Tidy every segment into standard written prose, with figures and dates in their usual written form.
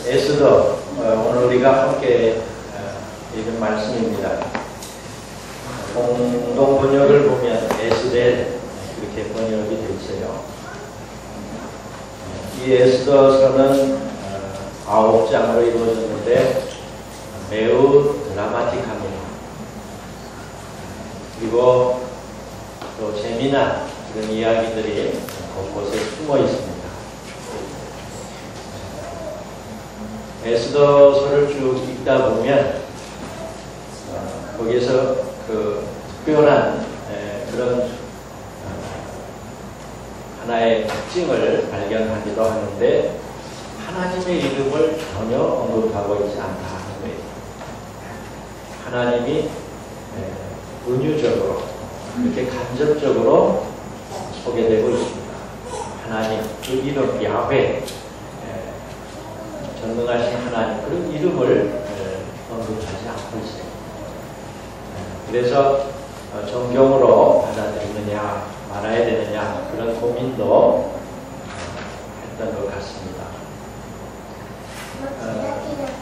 에스더, 오늘 우리가 함께 읽은 말씀입니다. 공동 번역을 보면 에스겔 이렇게 번역이 되어 있어요. 이 에스더서는 9장으로 이루어졌는데 매우 드라마틱합니다. 그리고 또 재미난 그런 이야기들이 곳곳에 숨어 있습니다. 에스더서를 쭉 읽다 보면 거기에서 그 특별한 그런 하나의 특징을 발견하기도 하는데 하나님의 이름을 전혀 언급하고 있지 않다 하는 거예요. 하나님이 은유적으로 이렇게 간접적으로 소개되고 있습니다. 하나님 그 이름 야훼, 전능하신 하나님 그런 이름을 언급하지 않고 있어요. 그래서 정경으로 받아들이느냐 말아야 되느냐 그런 고민도 했던 것 같습니다.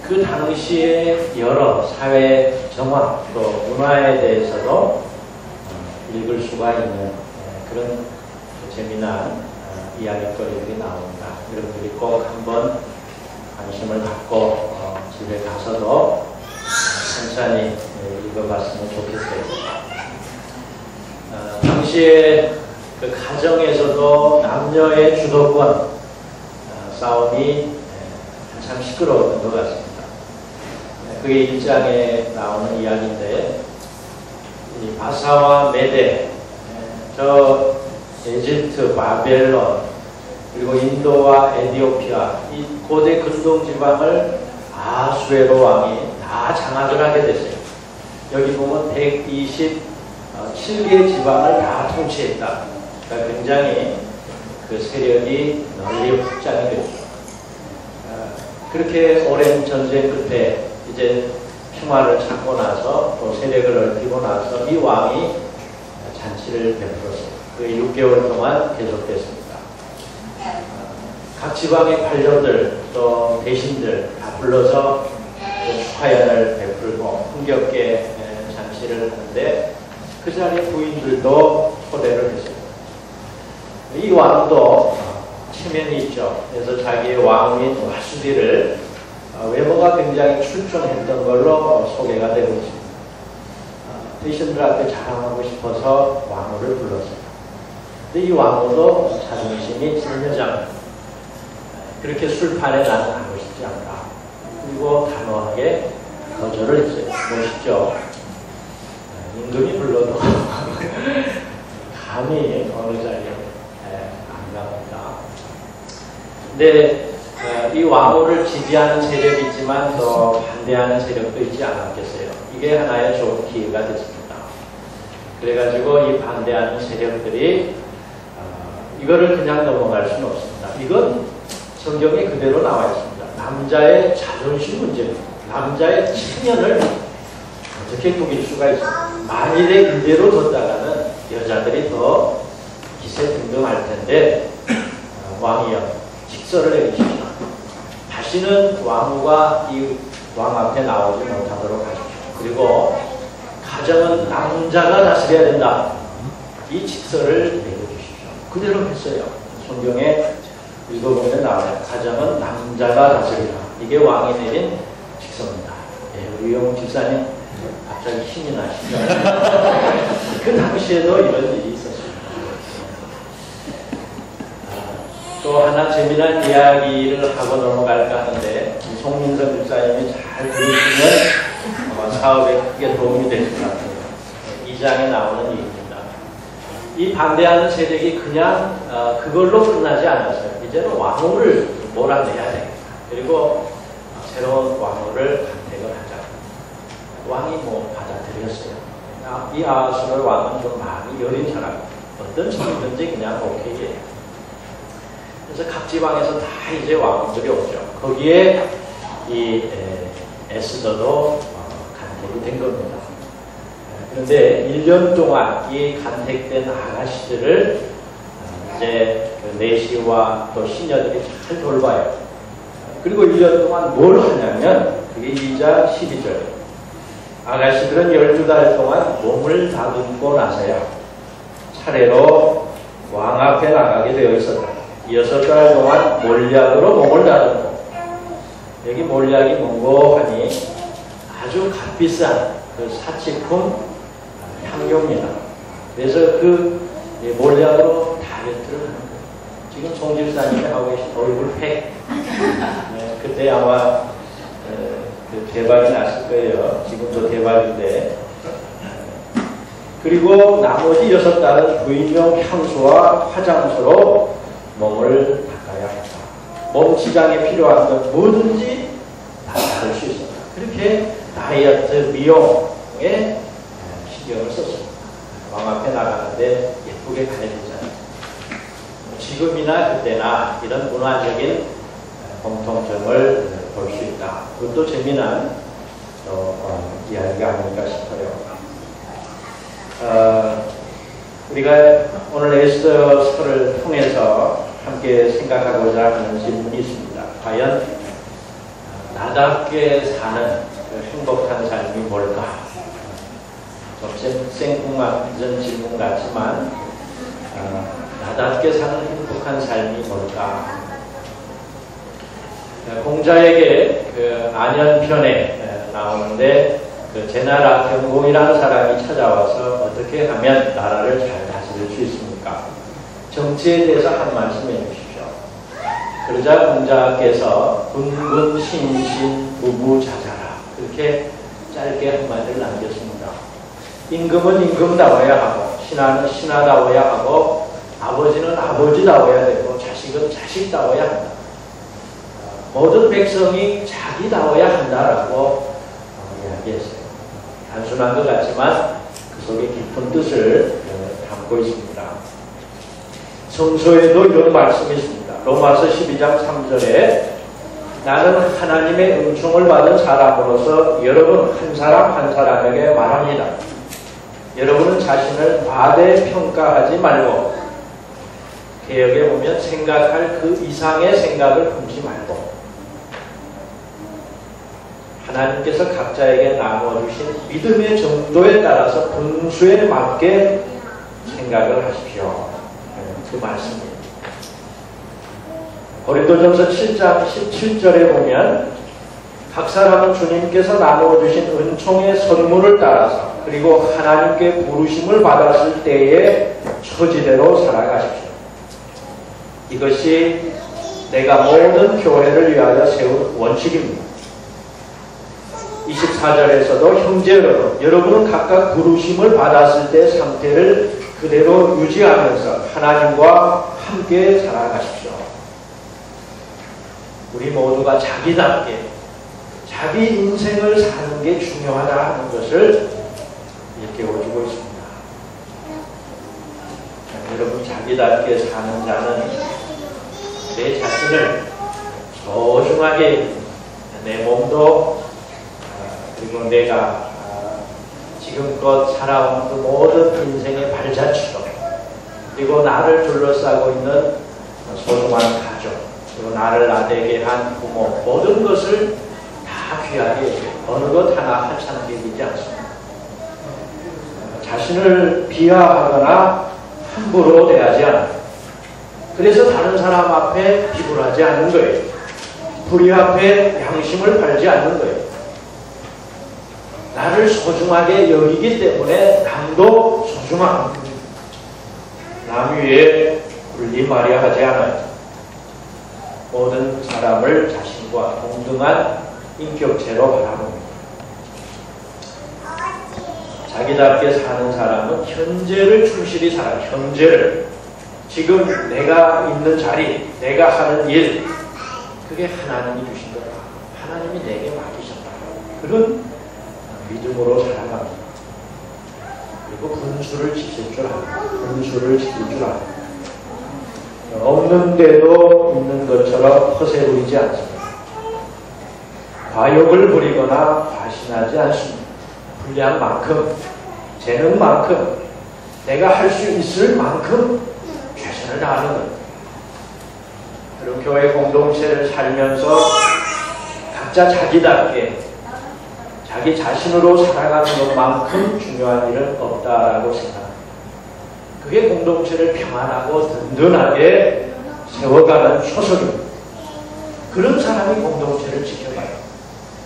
그 당시의 여러 사회 정황 또 문화에 대해서도 읽을 수가 있는 그런 재미난 이야기거리들이 나옵니다. 여러분들이 꼭 한번 관심을 갖고 집에 가서도 천천히 읽어봤으면 좋겠어요. 당시에 그 가정에서도 남녀의 주도권 싸움이 한참 시끄러웠던 것 같습니다. 그게 1장에 나오는 이야기인데 이 바사와 메데, 저 에집트, 바벨론 그리고 인도와 에티오피아 이 고대 근동 지방을 아수에로 왕이 다 장악을 하게 됐어요. 여기 보면 127개 지방을 다 통치했다. 그러니까 굉장히 그 세력이 널리 확장이 됐죠. 그렇게 오랜 전쟁 끝에 이제 평화를 찾고 나서 또 세력을 넓히고 나서 이 왕이 잔치를 베풀었어요. 그 6개월 동안 계속됐습니다. 각 지방의 관료들 또 대신들 다 불러서 축하연을 베풀고 흥겹게 잔치를 하는데 그 자리에 부인들도 초대를 했습니다. 이 왕도 체면이 있죠. 그래서 자기의 왕인 와수디를 외모가 굉장히 출중했던 걸로 소개가 되고 있습니다. 대신들한테 자랑하고 싶어서 왕후를 불렀어요. 근데 이 왕후도 자존심이 찔려장 그렇게 술판에 나는 가고 싶지 않다. 그리고 단호하게 거절을 했어요. 멋있죠? 임금이 불러도 감히 어느 자리에 안 갑니다. 근데 이 왕후를 지지하는 세력이 있지만 또 반대하는 세력도 있지 않았겠어요. 이게 하나의 좋은 기회가 됐습니다. 그래가지고 이 반대하는 세력들이 이거를 그냥 넘어갈 수는 없습니다. 이건 성경에 그대로 나와 있습니다. 남자의 자존심 문제입니다. 남자의 체면을 어떻게 구길 수가 있습니까? 만일에 이대로 뒀다가는 여자들이 더 기세 등등할 텐데 왕이여 직서를 내리십시오. 다시는 왕후가 이 왕 앞에 나오지 못하도록 하십시오. 그리고 가정은 남자가 다스려야 된다. 이 직서를 내려주십시오. 그대로 했어요. 성경에 읽어보면 나와요. 가정은 남자가 다스리라. 이게 왕이 내린 직서입니다. 우리 용 집사님 갑자기 힘이 나시죠? 그 당시에도 이런 일이 있었습니다. 또 하나 재미난 이야기를 하고 넘어갈까 하는데 송민선 집사님이 잘 들으시면 아마 사업에 크게 도움이 될 것 같아요. 2장에 나오는 얘기입니다. 이 반대하는 세력이 그냥 그걸로 끝나지 않았어요. 이제는 왕후를 몰아내야 되겠다. 그리고 새로운 왕후를 간택을 하자. 왕이 받아들였어요. 이 아하수르 왕은 좀 마음이 여린 사람. 어떤 소리든지 그냥 오케이예요. 그래서 각 지방에서 다 이제 왕들이 오죠. 거기에 이 에스더도 간택이 된 겁니다. 그런데 1년 동안 이 간택된 아가씨들을 이제 그 내시와 또 시녀들이 잘 돌봐요. 그리고 1년 동안 뭘 하냐면 그게 2장 12절. 아가씨들은 12달 동안 몸을 다듬고 나서야 차례로 왕 앞에 나가게 되어 있었다. 6달 동안 몰약으로 몸을 다듬고, 여기 몰약이 뭔고 하니 아주 값비싼 그 사치품 향료입니다. 그래서 그 몰약으로 다이어트를 하는 거예요. 지금 송 집사님이 하고 계신 얼굴 팩, 그때 아마 그 대박이 났을 거예요. 지금도 대박인데. 그리고 나머지 6달은 부인용 향수와 화장수로 몸을 닦아야 한다. 몸 지장에 필요한 것 뭐든지 다 할 수 있습니다. 그렇게 다이어트 미용에 신경을 썼습니다. 왕 앞에 나가는데 예쁘게 가야 되잖아요. 지금이나 그때나 이런 문화적인 공통점을 볼 수 있다. 그것도 재미난 이야기가 아닐까 싶어요. 우리가 오늘 에스더서를 통해서 함께 생각하고자 하는 질문이 있습니다. 과연 나답게 사는 그 행복한 삶이 뭘까? 좀 생뚱맞은 질문 같지만 나답게 사는 행복한 삶이 뭘까? 공자에게 그 안연편에 나오는데 그 제나라 경공이라는 사람이 찾아와서 어떻게 하면 나라를 잘 다스릴 수 있습니까? 정치에 대해서 한 말씀 해주십시오. 그러자 공자께서 군군 신신 부부자자라 그렇게 짧게 한마디를 남겼습니다. 임금은 임금다워야 하고 신하는 신하다워야 하고 아버지는 아버지다워야 되고 자식은 자식다워야 한다. 모든 백성이 자기다워야 한다라고 이야기했어요. 단순한 것 같지만 그 속에 깊은 뜻을 담고 있습니다. 성서에도 이런 말씀이 있습니다. 로마서 12장 3절에 나는 하나님의 은총을 받은 사람으로서 여러분 한 사람 한 사람에게 말합니다. 여러분은 자신을 과대평가하지 말고 개역에 보면 생각할 그 이상의 생각을 품지 말고 하나님께서 각자에게 나눠주신 믿음의 정도에 따라서 분수에 맞게 생각을 하십시오. 그 말씀입니다. 고린도전서 7장 17절에 보면 각 사람은 주님께서 나눠주신 은총의 선물을 따라서 그리고 하나님께 부르심을 받았을 때의 처지대로 살아가십시오. 이것이 내가 모든 교회를 위하여 세운 원칙입니다. 24절에서도 형제 여러분은 각각 부르심을 받았을 때 상태를 그대로 유지하면서 하나님과 함께 살아가십시오. 우리 모두가 자기답게 자기 인생을 사는 게 중요하다 하는 것을 일깨워주고 있습니다. 여러분 자기답게 사는 자는 내 자신을 소중하게 내 몸도 그리고 내가 지금껏 살아온 그 모든 인생의 발자취도 그리고 나를 둘러싸고 있는 소중한 가족 그리고 나를 나되게 한 부모 모든 것을 다 귀하게 여겨요. 어느 것 하나 하찮게 여기지 않습니다. 자신을 비하하거나 함부로 대하지 않아요. 그래서 다른 사람 앞에 비굴하지 않는 거예요. 불의 앞에 양심을 팔지 않는 거예요. 나를 소중하게 여기기 때문에 남도 소중한 남 위에 분리마려 하지 않아요. 모든 사람을 자신과 동등한 인격체로 바라봅니다. 자기답게 사는 사람은 현재를 충실히 살아요. 현재를 지금 내가 있는 자리 내가 하는 일 그게 하나님이 주신 거다. 하나님이 내게 맡기셨다. 그런 믿음으로 살아갑니다. 그리고 분수를 지킬 줄 압니다. 분수를 지킬 줄 압니다. 없는데도 있는 것처럼 허세 부리지 않습니다. 과욕을 부리거나 과신하지 않습니다. 분량 만큼, 재능 만큼, 내가 할 수 있을 만큼 최선을 다하는 것. 그리고 교회 공동체를 살면서 각자 자기답게 자기 자신으로 살아가는 것만큼 중요한 일은 없다라고 생각합니다. 그게 공동체를 평안하고 든든하게 세워가는 초석입니다. 그런 사람이 공동체를 지켜가요.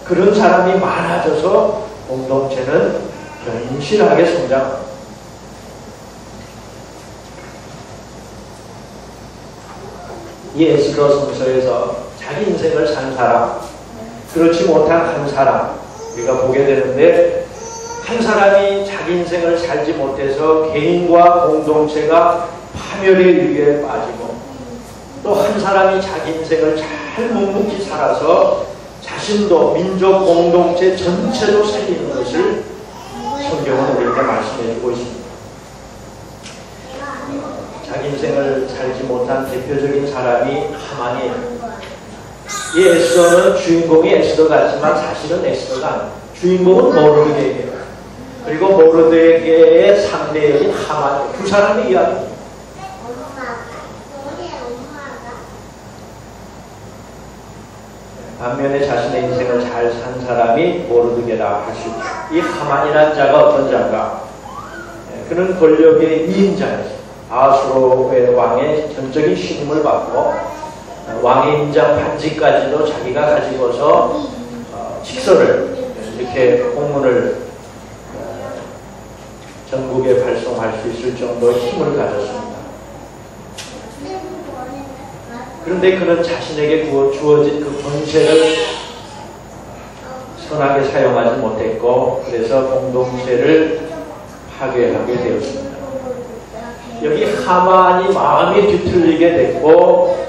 그런 사람이 많아져서 공동체는 견실하게 성장합니다. 이 에스더 성서에서 자기 인생을 산 사람, 그렇지 못한 한 사람 우리가 보게 되는데, 한 사람이 자기 인생을 살지 못해서 개인과 공동체가 파멸의 위기에 빠지고, 또 한 사람이 자기 인생을 잘 묵묵히 살아서 자신도 민족 공동체 전체도 살리는 것을 성경은 우리에게 말씀해주고 있습니다. 자기 인생을 살지 못한 대표적인 사람이 하만이에요. 이 에스더는 주인공이 에스더 같지만 사실은 에스더가 아니에요. 주인공은 모르드게예요. 그리고 모르드게의 상대인 하만, 두 사람의 이야기입니다. 반면에 자신의 인생을 잘 산 사람이 모르드게라 할 수 있죠. 이 하만이라는 자가 어떤 자인가? 그는 권력의 2인자였어요. 아수르의 왕의 전적인 신임을 받고 왕의 인장 반지까지도 자기가 가지고서 직서를 이렇게 공문을 전국에 발송할 수 있을 정도의 힘을 가졌습니다. 그런데 그는 자신에게 주어진 그 권세를 선하게 사용하지 못했고, 그래서 공동체를 파괴하게 되었습니다. 여기 하만이 마음이 뒤틀리게 됐고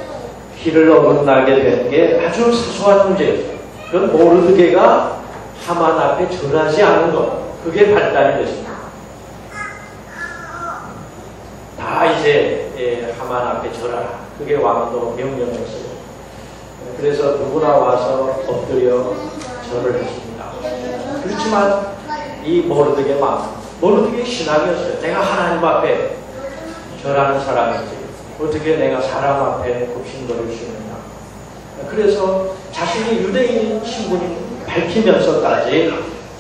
길을 어긋나게 된 게 아주 사소한 문제였어요. 그건 모르드게가 하만 앞에 절하지 않은 것, 그게 발단이 됐습니다. 다 이제 하만 앞에 절하라, 그게 왕도 명령했어요. 그래서 누구나 와서 엎드려 절을 했습니다. 그렇지만 이 모르드게 마음, 모르드게 신앙이었어요. 내가 하나님 앞에 절하는 사람이지 어떻게 내가 사람 앞에 굽신거릴 수 있느냐. 그래서 자신이 유대인 신분이 밝히면서까지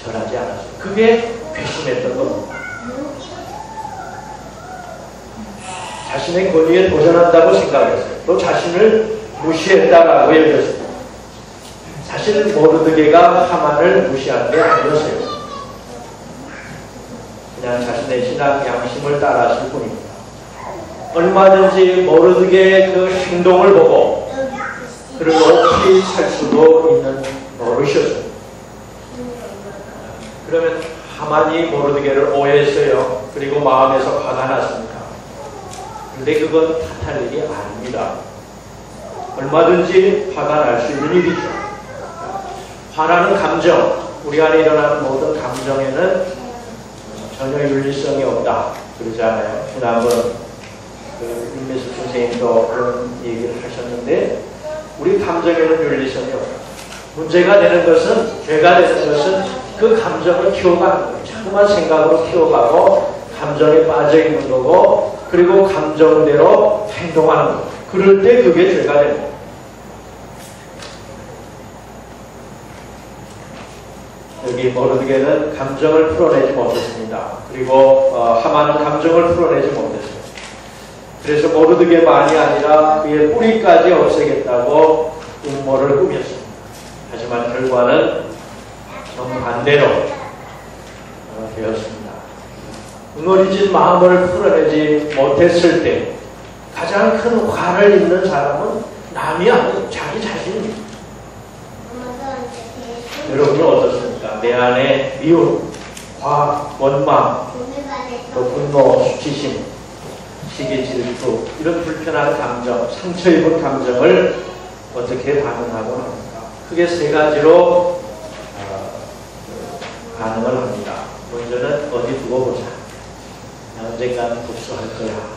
절하지 않았어요. 그게 괘씸했던 겁니다. 자신의 권위에 도전한다고 생각했어요. 또 자신을 무시했다라고 여겼습니다. 사실 모르드게가 하만을 무시한 게 아니었어요. 그냥 자신의 신앙 양심을 따랐을 뿐입니다. 얼마든지 모르드게의 그 행동을 보고 그를 높이 살 수도 있는 노릇이었어요. 그러면 하만이 모르드게를 오해했어요. 그리고 마음에서 화가 났습니다. 근데 그건 탓할 일이 아닙니다. 얼마든지 화가 날 수 있는 일이죠. 화라는 감정, 우리 안에 일어나는 모든 감정에는 전혀 윤리성이 없다 그러잖아요. 지난번 임미숙 선생님도 그런 얘기를 하셨는데, 우리 감정에는 윤리성이 없다. 문제가 되는 것은, 죄가 되는 것은 그 감정을 키워가는 거예요. 자꾸만 생각으로 키워가고 감정에 빠져 있는 거고, 그리고 감정대로 행동하는 거예요. 그럴 때 그게 죄가 됩니다. 여기 모르드게는 감정을 풀어내지 못했습니다. 그리고 하만은 감정을 풀어내지 못했어요. 그래서 모르드게만이 아니라 그의 뿌리까지 없애겠다고 음모를 꾸몄습니다. 하지만 결과는 정반대로 되었습니다. 응어리진 마음을 풀어내지 못했을 때 가장 큰 화를 입는 사람은 남이 아니고 자기 자신입니다. 여러분은 어떻습니까? 내 안에 미움, 화, 원망, 또 분노, 수치심, 시기, 질투, 이런 불편한 감정, 상처 입은 감정을 어떻게 반응하고 합니까? 크게 세 가지로 반응을 합니다. 먼저는 어디 두고 보자. 언젠가는 복수할 거야.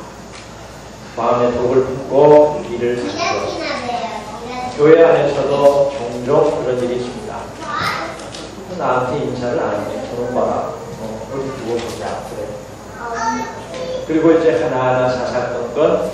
마음에 독을 품고 일을 살죠. 교회 안에서도 종종 그런 일이 있습니다. 나한테 인사를 안 해. 저는 봐라. 어디 두고 보자. 그래. 그리고 이제 하나하나 사사건건